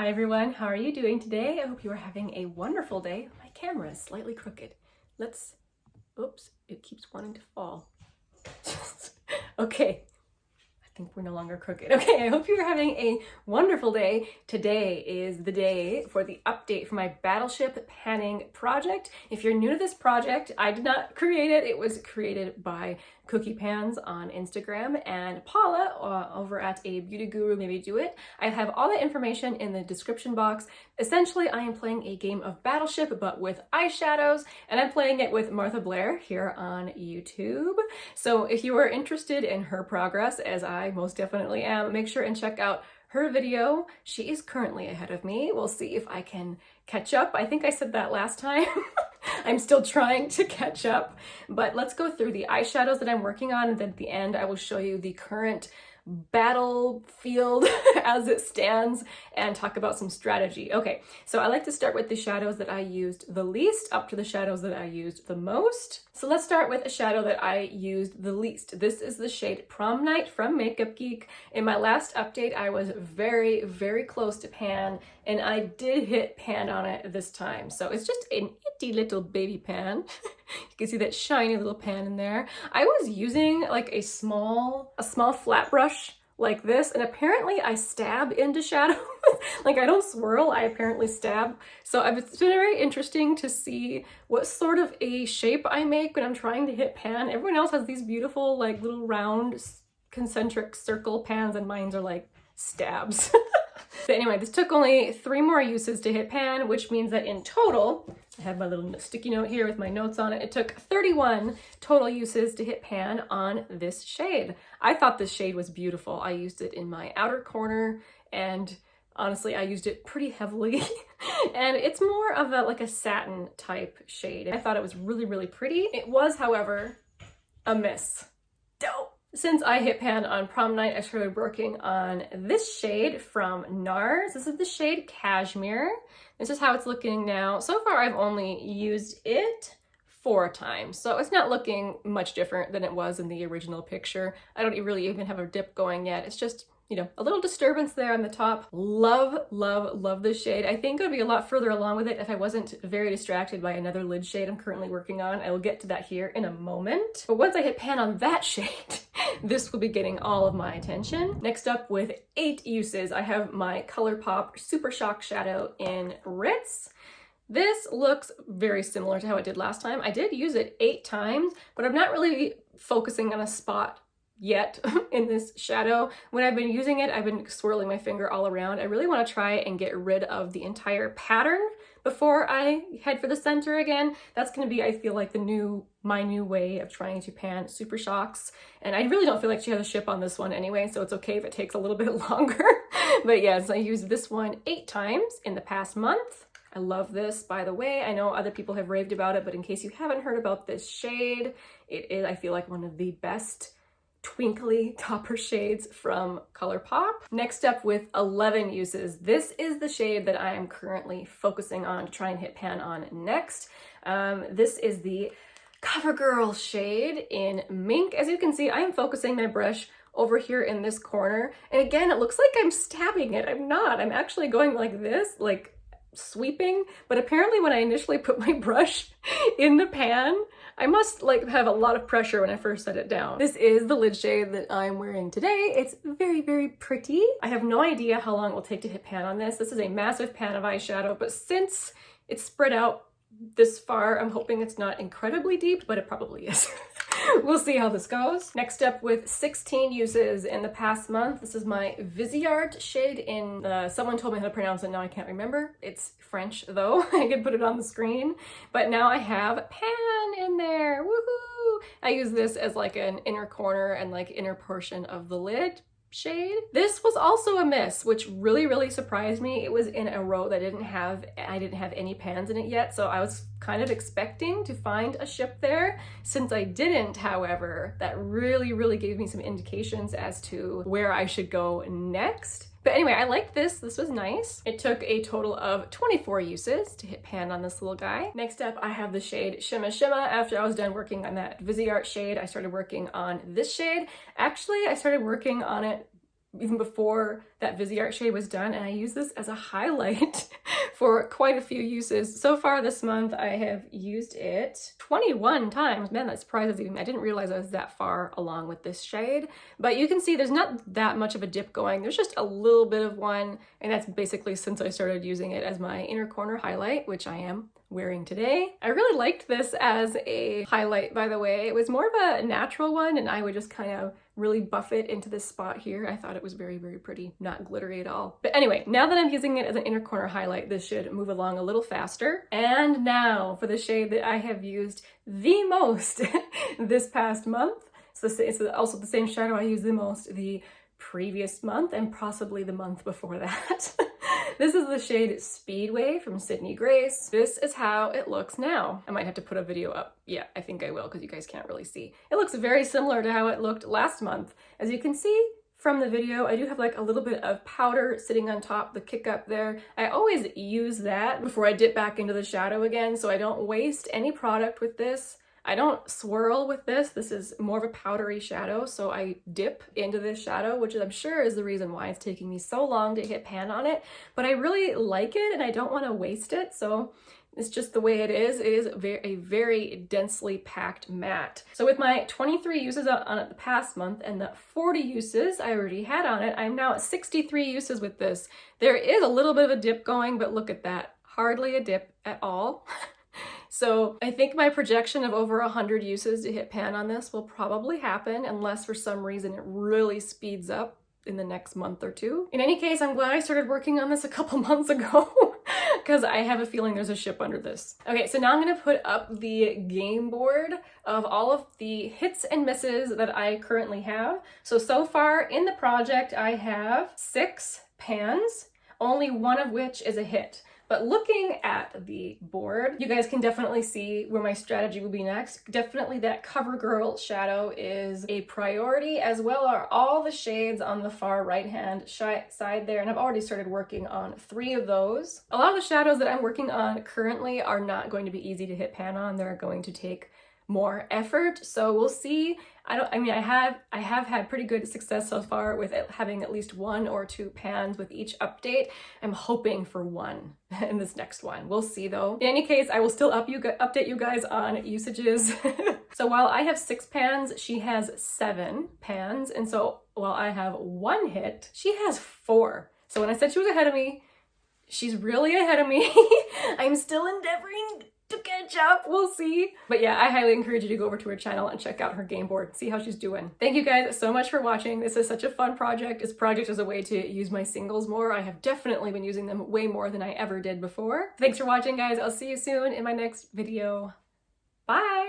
Hi everyone, how are you doing today? I hope you are having a wonderful day. My camera is slightly crooked. Oops, it keeps wanting to fall. Okay, I think we're no longer crooked. Okay, I hope you're having a wonderful day. Today is the day for the update for my Battleship panning project. If you're new to this project, I did not create it. It was created by Cookie Pans on Instagram and Paula over at A Beauty Guru Maybe Do It. I have all the information in the description box. Essentially, I am playing a game of Battleship, but with eyeshadows, and I'm playing it with Martha Blaire here on YouTube. So if you are interested in her progress, as I most definitely am, make sure and check out her video. She is currently ahead of me. We'll see if I can catch up. I think I said that last time. I'm still trying to catch up, but let's go through the eyeshadows that I'm working on, and then at the end I will show you the current battlefield as it stands and talk about some strategy. Okay, so I like to start with the shadows that I used the least up to the shadows that I used the most. So let's start with a shadow that I used the least. This is the shade Prom Night from Makeup Geek. In my last update, I was very, very close to pan, and I did hit pan on it this time. So it's just an itty little baby pan. You can see that shiny little pan in there. I was using like a small flat brush like this, and apparently I stab into shadows. Like I don't swirl, I apparently stab. So it's been very interesting to see what sort of a shape I make when I'm trying to hit pan. Everyone else has these beautiful like little round concentric circle pans, and mine are like stabs. But anyway, this took only 3 more uses to hit pan, which means that in total, I have my little sticky note here with my notes on it, it took 31 total uses to hit pan on this shade. I thought this shade was beautiful. I used it in my outer corner, and honestly, I used it pretty heavily. And it's more of a satin type shade. I thought it was really, really pretty. It was, however, a miss. Dope. Since I hit pan on Prom Night, I started working on this shade from NARS. This is the shade Cashmere. This is how it's looking now. So far, I've only used it 4 times, so it's not looking much different than it was in the original picture. I don't really even have a dip going yet. It's just, you know, a little disturbance there on the top. Love, love, love this shade. I think I'd be a lot further along with it if I wasn't very distracted by another lid shade I'm currently working on. I will get to that here in a moment. But once I hit pan on that shade, this will be getting all of my attention. Next up, with 8 uses, I have my ColourPop Super Shock Shadow in Ritz. This looks very similar to how it did last time. I did use it 8 times, but I'm not really focusing on a spot yet in this shadow. When I've been using it, I've been swirling my finger all around. I really want to try and get rid of the entire pattern before I head for the center again. That's going to be, I feel like, my new way of trying to pan Super Shocks. And I really don't feel like she has a ship on this one anyway, so it's okay if it takes a little bit longer. But yes, I used this one 8 times in the past month. I love this, by the way. I know other people have raved about it, but in case you haven't heard about this shade, it is, I feel like, one of the best twinkly topper shades from ColourPop. Next up, with 11 uses, this is the shade that I am currently focusing on to try and hit pan on next. This is the CoverGirl shade in Mink. As you can see, I am focusing my brush over here in this corner, and again, it looks like I'm stabbing it. I'm not. I'm actually going like this, like sweeping, but apparently when I initially put my brush in the pan, I must like have a lot of pressure when I first set it down. This is the lid shade that I'm wearing today. It's very, very pretty. I have no idea how long it will take to hit pan on this. This is a massive pan of eyeshadow, but since it's spread out this far, I'm hoping it's not incredibly deep, but it probably is. We'll see how this goes. Next up, with 16 uses in the past month, this is my Viseart shade in, someone told me how to pronounce it, now I can't remember. It's French though, I could put it on the screen. But now I have pan in there, woohoo! I use this as like an inner corner and like inner portion of the lid shade. This was also a miss, which really, really surprised me. It was in a row that I didn't have any pans in it yet, so I was kind of expecting to find a ship there. Since I didn't, however, that really, really gave me some indications as to where I should go next. But anyway, I liked this. This was nice. It took a total of 24 uses to hit pan on this little guy. Next up, I have the shade Shimma Shimma. After I was done working on that Viseart shade, I started working on this shade. Actually, I started working on it even before that Viseart shade was done, and I use this as a highlight for quite a few uses. So far this month, I have used it 21 times. Man, that surprises me. I didn't realize I was that far along with this shade, but you can see there's not that much of a dip going. There's just a little bit of one, and that's basically since I started using it as my inner corner highlight, which I am wearing today. I really liked this as a highlight, by the way. It was more of a natural one, and I would just kind of really buff it into this spot here. I thought it was very, very pretty, not glittery at all. But anyway, now that I'm using it as an inner corner highlight, this should move along a little faster. And now for the shade that I have used the most this past month. So it's also the same shadow I used the most the previous month and possibly the month before that. This is the shade Speedway from Sydney Grace. This is how it looks now. I might have to put a video up. Yeah, I think I will, because you guys can't really see. It looks very similar to how it looked last month. As you can see from the video, I do have like a little bit of powder sitting on top, the kick up there. I always use that before I dip back into the shadow again, so I don't waste any product with this. I don't swirl with this. This is more of a powdery shadow, so I dip into this shadow, which I'm sure is the reason why it's taking me so long to hit pan on it. But I really like it and I don't want to waste it, so it's just the way it is. It is a very densely packed matte. So with my 23 uses on it the past month and the 40 uses I already had on it, I'm now at 63 uses with this. There is a little bit of a dip going, but look at that. Hardly a dip at all. So I think my projection of over 100 uses to hit pan on this will probably happen unless for some reason it really speeds up in the next month or two. In any case, I'm glad I started working on this a couple months ago because I have a feeling there's a ship under this. Okay, so now I'm gonna put up the game board of all of the hits and misses that I currently have. So far in the project, I have 6 pans, only one of which is a hit. But looking at the board, you guys can definitely see where my strategy will be next. Definitely that CoverGirl shadow is a priority, as well are all the shades on the far right-hand side there. And I've already started working on 3 of those. A lot of the shadows that I'm working on currently are not going to be easy to hit pan on. They're going to take more effort, so we'll see. I have had pretty good success so far with having at least 1 or 2 pans with each update. I'm hoping for 1 in this next one. We'll see though. In any case, I will still update you guys on usages. So while I have 6 pans, she has 7 pans, and so while I have 1 hit, she has 4. So when I said she was ahead of me, she's really ahead of me. I'm still endeavoring to catch up, we'll see. But yeah, I highly encourage you to go over to her channel and check out her game board, see how she's doing. Thank you guys so much for watching. This is such a fun project. This project is a way to use my singles more. I have definitely been using them way more than I ever did before. Thanks for watching, guys. I'll see you soon in my next video. Bye!